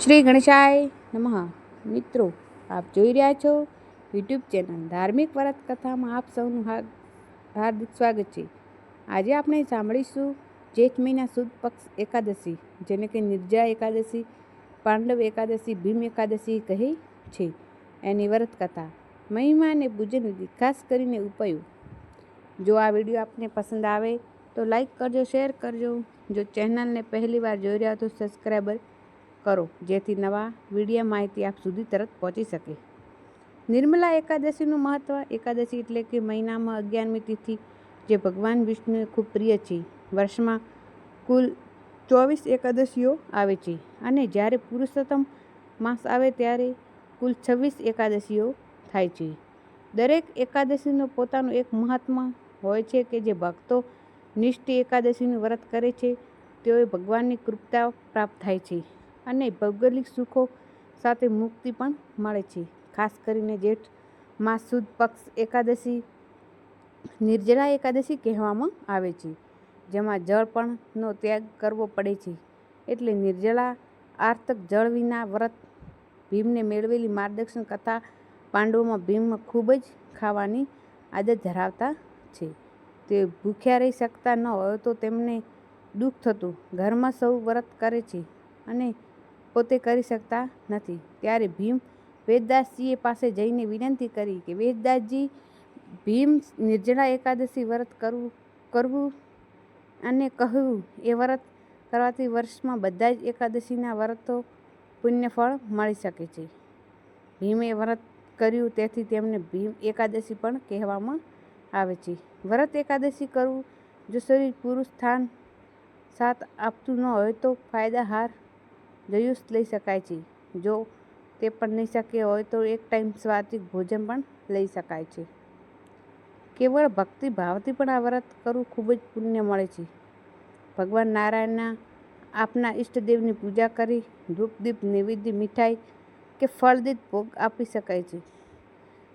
શ્રી ગણેશાય નમઃ. મિત્રો, આપ જોઈ રહ્યા છો યુટ્યુબ ચેનલ ધાર્મિક વ્રત કથામાં આપ સૌનું હાર્દિક સ્વાગત છે. આજે આપણે સાંભળીશું જેઠ મહિના સુદ પક્ષ એકાદશી, જેને કે નિર્જળા એકાદશી, પાંડવ એકાદશી, ભીમ એકાદશી કહે છે, એની વ્રત કથા, મહિમા અને પૂજન વિધિ, ખાસ કરીને ઉપાયો. જો આ વિડીયો આપને પસંદ આવે તો લાઈક કરજો, શેર કરજો. જો ચેનલને પહેલી વાર જોઈ રહ્યા તો સબસ્ક્રાઈબર કરો, જેથી નવા વિડીયો માહિતી આપ સુધી તરત પહોંચી શકે. નિર્મલા એકાદશીનું મહત્વ. એકાદશી એટલે કે મહિનામાં 11મી તિથિ, જે ભગવાન વિષ્ણુને ખૂબ પ્રિય છે. વર્ષમાં કુલ 24 એકાદશીઓ આવે છે, અને જ્યારે પુરુષોત્તમ માસ આવે ત્યારે કુલ 26 એકાદશીઓ થાય છે. દરેક એકાદશીનું પોતાનું એક મહાત્મ્ય હોય છે કે જે ભક્તો નિષ્ઠ એકાદશીનું વ્રત કરે છે તેઓએ ભગવાનની કૃપા પ્રાપ્ત થાય છે અને ભૌગોલિક સુખો સાથે મુક્તિ પણ મળે છે. ખાસ કરીને જેઠ માસ સુદ પક્ષ એકાદશી નિર્જળા એકાદશી કહેવામાં આવે છે, જેમાં જળપણનો ત્યાગ કરવો પડે છે, એટલે નિર્જળા આર્તક જળ વિના વ્રત. ભીમને મેળવેલી માર્ગદર્શન કથા. પાંડવોમાં ભીમ ખૂબ જ ખાવાની આદત ધરાવતા છે. તે ભૂખ્યા રહી શકતા ન હોય તો તેમને દુઃખ થતું. ઘરમાં સૌ વ્રત કરે છે અને પોતે કરી શકતા નથી, ત્યારે ભીમ વેદદાસજી પાસે જઈને વિનંતી કરી કે વેદદાસજી, ભીમ નિર્જળા એકાદશી વ્રત કરવું અને કહ્યું એ વ્રત કરવાથી વર્ષમાં બધા જ એકાદશીના વ્રતો પુણ્યફળ મળી શકે છે. ભીમે વ્રત કર્યું, તેથી તેમને ભીમ એકાદશી પણ કહેવામાં આવે છે. વ્રત એકાદશી કરવું. જો શરીર પુરુષ સ્થાન સાથ આપતું ન હોય તો ફાયદાહાર જયુસ લઈ શકાય છે. જો તે પણ નહીં શક્ય હોય તો એક ટાઈમ સાત્વિક ભોજન પણ લઈ શકાય છે. કેવળ ભક્તિ ભાવથી પણ આ વ્રત કરવું ખૂબ જ પુણ્ય મળે છે. ભગવાન નારાયણના આપના ઈષ્ટદેવની પૂજા કરી ધૂપ દીપ નૈવેદ્ય મીઠાઈ કે ફળદિત ભોગ આપી શકાય છે.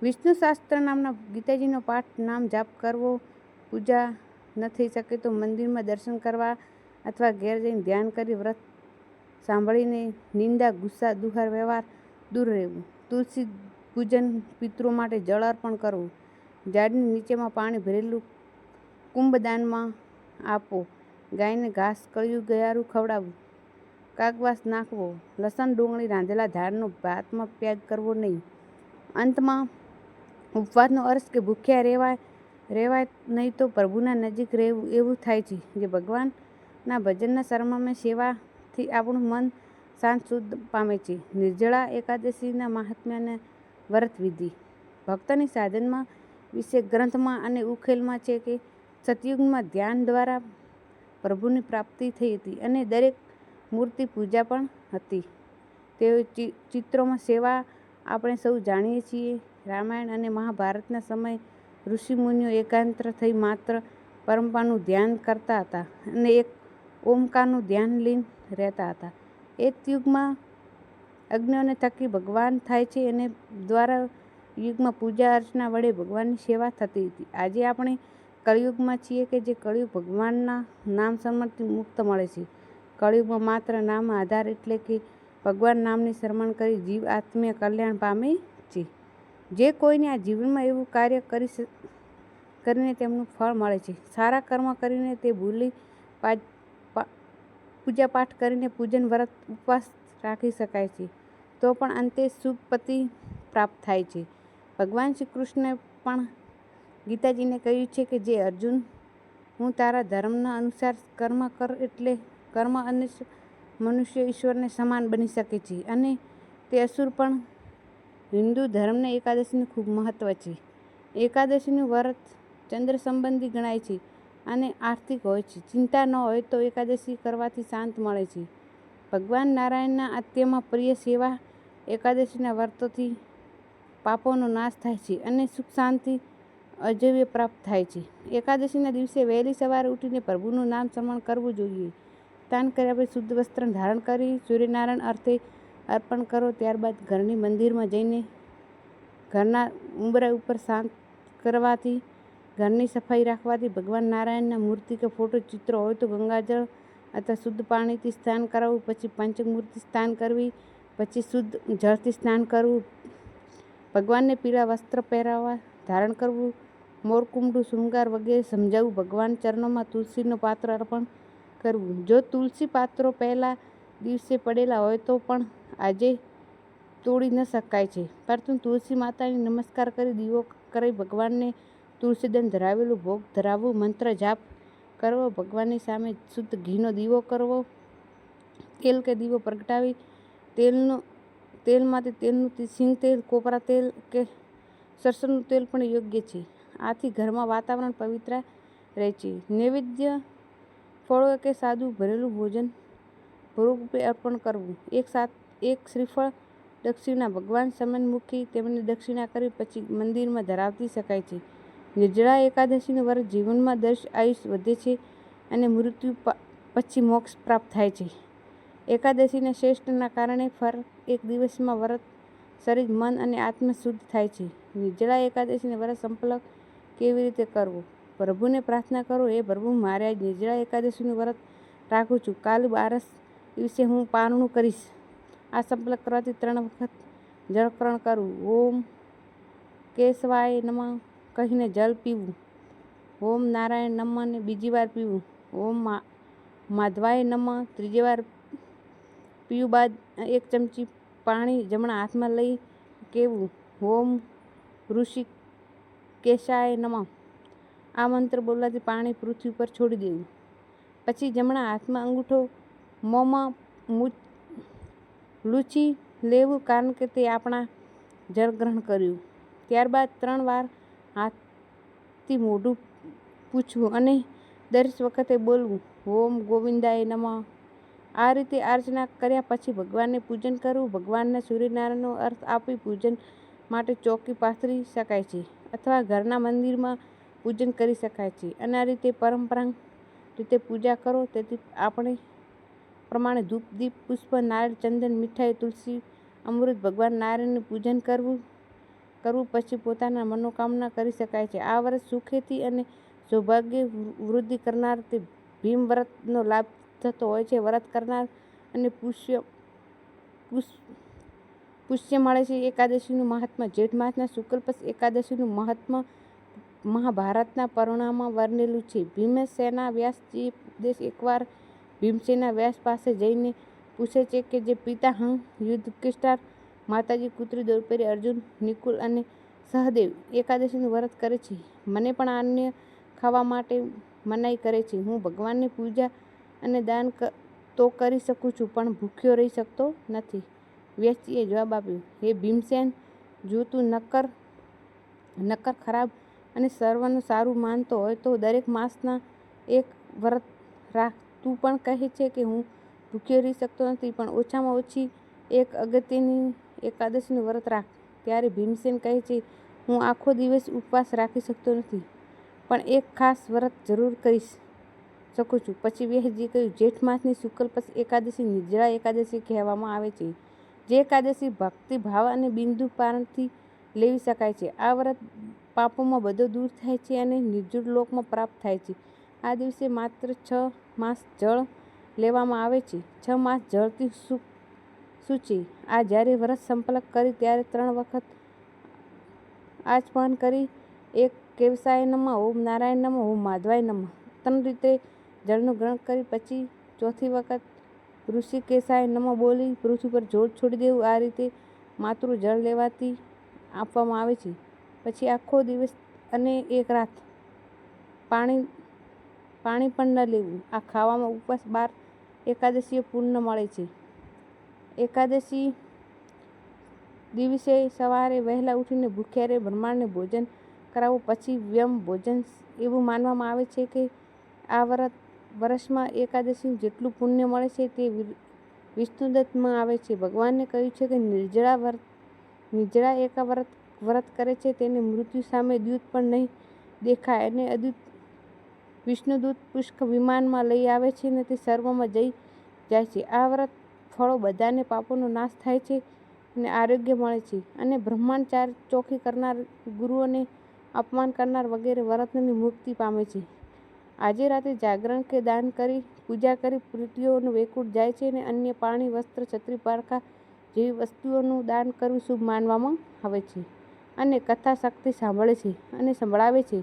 વિષ્ણુ શાસ્ત્ર નામના ગીતાજીનો પાઠ, નામ જાપ કરવો. પૂજા ન થઈ શકે તો મંદિરમાં દર્શન કરવા અથવા ઘેર જઈને ધ્યાન કરી વ્રત સાંભળીને નિંદા, ગુસ્સા, દુહાર વ્યવહાર દૂર રહેવું. તુલસી પૂજન, પિતૃઓ માટે જળ અર્પણ કરવું. ઝાડની નીચેમાં પાણી ભરેલું કુંભ દાનમાં આપવો. ગાયને ઘાસ, કળિયું ગયારું ખવડાવવું. કાગવાસ નાખવો. લસણ ડુંગળી રાંધેલા ધાનનો ભાતમાં ત્યાગ કરવો નહીં. અંતમાં ઉપવાસનો અર્થ કે ભૂખ્યા રહેવાય નહીં તો પ્રભુના નજીક રહેવું એવું થાય છે, જે ભગવાનના ભજનના શરણમાં સેવાથી આપણું મન શાંત શુદ્ધ પામે છે. નિર્જળા એકાદશીના મહાત્મ્ય અને વ્રત વિધિ. ભક્તની સાધનમાં વિશે ગ્રંથમાં અને ઉકેલમાં છે કે સતયુગમાં ધ્યાન દ્વારા પ્રભુની પ્રાપ્તિ થઈ હતી અને દરેક મૂર્તિ પૂજા પણ હતી. તેઓ ચિત્રોમાં સેવા આપણે સૌ જાણીએ છીએ. રામાયણ અને મહાભારતના સમયે ઋષિમુનિઓ એકાંત થઈ માત્ર પરંપરાનું ધ્યાન કરતા હતા અને એક ઓમકારનું ધ્યાન લીન રહેતા હતા. એ યુગમાં અજ્ઞોને થકી ભગવાન થાય છે અને દ્વારા યુગમાં પૂજા અર્ચના વડે ભગવાનની સેવા થતી હતી. આજે આપણે કળિયુગમાં છીએ કે જે કળિયુગ ભગવાનના નામ સ્મરણથી મુક્ત મળે છે. કળિયુગમાં માત્ર નામ આધાર એટલે કે ભગવાન નામની સ્મરણ કરી જીવ આત્મીય કલ્યાણ પામે છે. જે કોઈને આ જીવનમાં એવું કાર્ય કરીને તેમનું ફળ મળે છે. સારા કર્મ કરીને તે ભૂલી પૂજાપાઠ કરીને પૂજન, વ્રત, ઉપવાસ રાખી શકાય છે, તો પણ અંતે સુખપતિ પ્રાપ્ત થાય છે. ભગવાન શ્રી કૃષ્ણે પણ ગીતાજીને કહ્યું છે કે જે અર્જુન, હું તારા ધર્મના અનુસાર કર્મ કર એટલે કર્મ અને મનુષ્ય ઈશ્વરને સમાન બની શકે છે અને તે અસુર પણ. હિન્દુ ધર્મને એકાદશીનું ખૂબ મહત્વ છે. એકાદશીનું વ્રત ચંદ્ર સંબંધી ગણાય છે અને આર્થિક હોય છે. ચિંતા ન હોય તો એકાદશી કરવાથી શાંત મળે છે. ભગવાન નારાયણના અત્યંત પ્રિય સેવા એકાદશીના વ્રતોથી પાપોનો નાશ થાય છે અને સુખ શાંતિ અજૈવ્ય પ્રાપ્ત થાય છે. એકાદશીના દિવસે વહેલી સવારે ઉઠીને પ્રભુનું નામ સ્મરણ કરવું જોઈએ. સ્નાન કર્યા પછી શુદ્ધ વસ્ત્ર ધારણ કરી સૂર્યનારાયણ અર્થે અર્પણ કરો. ત્યારબાદ ઘરની મંદિરમાં જઈને ઘરના ઉંબરા ઉપર શાંત કરવાથી, ઘરની સફાઈ રાખવાથી, ભગવાન નારાયણના મૂર્તિ કે ફોટો ચિત્રો હોય તો ગંગાજળ અથવા શુદ્ધ પાણીથી સ્નાન કરાવવું, પછી પંચમૂર્તિ સ્નાન કરવી, પછી શુદ્ધ જળથી સ્નાન કરવું, ભગવાનને પીળા વસ્ત્ર પહેરાવવા, ધારણ કરવું, મોરકુંડું શૃંગાર વગેરે સમજાવવું, ભગવાન ચરણોમાં તુલસીનો પાત્ર અર્પણ કરવું. જો તુલસી પાત્રો પહેલા દિવસે પડેલા હોય તો પણ આજે તોડી ન શકાય છે, પરંતુ તુલસી માતાની નમસ્કાર કરી દીવો કરી ભગવાનને તુલસીદન ધરાવેલું ભોગ ધરાવવું, મંત્ર જાપ કરવો, ભગવાનની સામે શુદ્ધ ઘીનો દીવો કરવો, તેલ કે દીવો પ્રગટાવી તેલમાંથી તેલનું સિંગ તેલ, કોપરા તેલ કે સરસવનું તેલ પણ યોગ્ય છે. આથી ઘરમાં વાતાવરણ પવિત્ર રહે છે. નૈવેદ્ય ફળો કે સાદું ભરેલું ભોજન ભોગ રૂપે અર્પણ કરવું. એક શ્રીફળ દક્ષિણા ભગવાન સન્મુખી તેમને દક્ષિણા કરી પછી મંદિરમાં ધરાવતી શકાય છે. નિર્જળા એકાદશીનું વ્રત જીવનમાં આયુષ્ય વધે છે અને મૃત્યુ પછી મોક્ષ પ્રાપ્ત થાય છે. એકાદશીના શ્રેષ્ઠના કારણે ફર એક દિવસમાં વ્રત શરીર, મન અને આત્મા શુદ્ધ થાય છે. નિર્જળા એકાદશીને વ્રત સંપલક કેવી રીતે કરવો? પ્રભુને પ્રાર્થના કરો, હે પ્રભુ, મારે આજ નિર્જળા એકાદશીનું વ્રત રાખું છું. કાલે બારસ દિવસે હું પારણું કરીશ. આ સંપલક કરવાથી 3 વખત જળકરણ કરવું. ઓમ કેશવાય નમઃ કહીને જલ પીવું. ઓમ નારાયણ નમઃ ને બીજી વાર પીવું. ઓમ માધવાય નમઃ ત્રીજી વાર પીવું બાદ 1 ચમચી પાણી જમણા હાથમાં લઈ કહેવું. ઓમ ઋષિકેશાય નમઃ. આ મંત્ર બોલવાથી પાણી પૃથ્વી પર છોડી દેવું. પછી જમણા હાથમાં અંગૂઠો મોંમાં લૂછી લેવું, કારણ કે તે આપણા જળ ગ્રહણ કર્યું. ત્યારબાદ 3 વાર હાથથી મોઢું પૂછવું અને દરેક વખતે બોલવું, ઓમ ગોવિંદાય નમઃ. આ રીતે અર્ચના કર્યા પછી ભગવાનને પૂજન કરવું. ભગવાનના સૂર્યનારાયણનો અર્થ આપી પૂજન માટે ચોકી પાથરી શકાય છે અથવા ઘરના મંદિરમાં પૂજન કરી શકાય છે. અને આ રીતે પરંપરાગત રીતે પૂજા કરો તેથી આપણે પ્રમાણે ધૂપ, દીપ, પુષ્પ, નારિયેળ, ચંદન, મીઠાઈ, તુલસી, અમૃત ભગવાન નારાયણનું પૂજન કરવું પછી પોતાના મનોકામના કરી શકાય છે. આ વ્રત સુખેથી અને સૌભાગ્ય વૃદ્ધિ કરનાર તે ભીમ વ્રતનો લાભ થતો હોય છે. વ્રત કરનાર અને પુષ્ય મળે છે. એકાદશીનું મહાત્મ્ય. જેઠ માસના શુક્લ પક્ષ એકાદશીનું મહાત્મ્ય મહાભારતના પર્વોમાં વર્ણવેલું છે. ભીમસેના વ્યાસજીએ ઉપદેશ એકવાર ભીમસેના વ્યાસ પાસે જઈને પૂછે છે કે જે પિતા હંસ, યુધિષ્ઠિર, માતાજી કુંતી, દ્રૌપદી, અર્જુન, નકુલ અને સહદેવ એકાદશીનું વ્રત કરે છે, મને પણ અન્ન ખાવા માટે મનાઈ કરે છે. હું ભગવાનની પૂજા અને દાન તો કરી શકું છું, પણ ભૂખ્યો રહી શકતો નથી. વ્યાસજીએ જવાબ આપ્યો, હે ભીમસેન, જો તું નક્કર ખરાબ અને સર્વનું સારું માનતો હોય તો દરેક માસના એક વ્રત રાખ. તું પણ કહે છે કે હું ભૂખ્યો રહી શકતો નથી, પણ ઓછામાં ઓછી એક અગત્યની એકાદશીનું વ્રત રાખ. ત્યારે ભીમસેન કહે છે, હું આખો દિવસ ઉપવાસ રાખી શકતો નથી, પણ એક ખાસ વ્રત જરૂર કરી શકું છું. પછી વ્યાસજીએ કહ્યું, જેઠ માસની શુક્લ પક્ષ એકાદશી નિર્જળા એકાદશી કહેવામાં આવે છે. જે એકાદશી ભક્તિ ભાવ અને બિંદુ પારણથી લેવી શકાય છે. આ વ્રત પાપોમાં બધો દૂર થાય છે અને નિર્જળ લોકમાં પ્રાપ્ત થાય છે. આ દિવસે માત્ર 6 માસ જળ લેવામાં આવે છે. 6 માસ જળથી શું છે? આ જ્યારે વ્રત સંપલક કરી ત્યારે 3 વખત આચમન કરી, 1 કેશવાય નમઃ, ઓમ નારાયણ નમઃ, ઓમ માધવાય નમઃ 3 રીતે જળનું ગ્રહણ કરી પછી 4થી વખત ઋષિકેશાય નમઃ બોલી પૃથ્વી પર જોર છોડી દેવું. આ રીતે માત્ર જળ લેવાથી આપવામાં આવે છે. પછી આખો દિવસ અને એક રાત પાણી પણ ન લેવું. આ ખાવામાં ઉપવાસ 12 એકાદશીઓ પૂર્ણ મળે છે. એકાદશી દિવસે સવારે વહેલા ઉઠીને ભૂખ્યા રહી બ્રાહ્મણને ભોજન કરાવવું. પછી વ્યમ ભોજન. એવું માનવામાં આવે છે કે આ વર્ષમાં એકાદશી જેટલું પુણ્ય મળે છે તે વિષ્ણુદત્તમાં આવે છે. ભગવાને કહ્યું છે કે નિર્જળા વ્રત કરે છે તેને મૃત્યુ સામે દૂત પણ નહીં દેખાય અને વિષ્ણુદૂત પુષ્પક વિમાનમાં લઈ આવે છે અને તે સ્વર્ગમાં જાય છે. આ વ્રત ફળો બધાને પાપોનો નાશ થાય છે અને આરોગ્ય મળે છે. અને બ્રહ્મચારી, ચોકી કરનાર, ગુરુઓને અપમાન કરનાર વગેરે વ્રતની મુક્તિ પામે છે. આજે રાતે જાગરણ કે દાન કરી પૂજા કરી પૃથ્વીઓનું વૈકુંઠ જાય છે અને અન્ય પાણી, વસ્ત્ર, છત્રી, પારખા જેવી વસ્તુઓનું દાન કરવું શુભ માનવામાં આવે છે. અને કથા શક્તિ સાંભળે છે અને સંભળાવે છે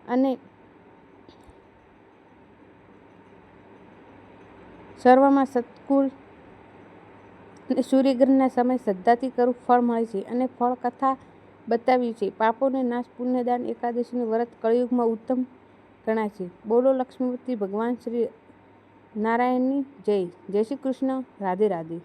અને સર્વમાં સત્કુલ અને સૂર્યગ્રહણના સમય શ્રદ્ધાથી કરવું ફળ મળે છે અને ફળ કથા બતાવ્યું છે. પાપોને નાશ પુણ્યદાન એકાદશીનું વ્રત કળિયુગમાં ઉત્તમ ગણાય છે. બોલો લક્ષ્મીપતિ ભગવાન શ્રી નારાયણની જય. જય શ્રી કૃષ્ણ. રાધે રાધે.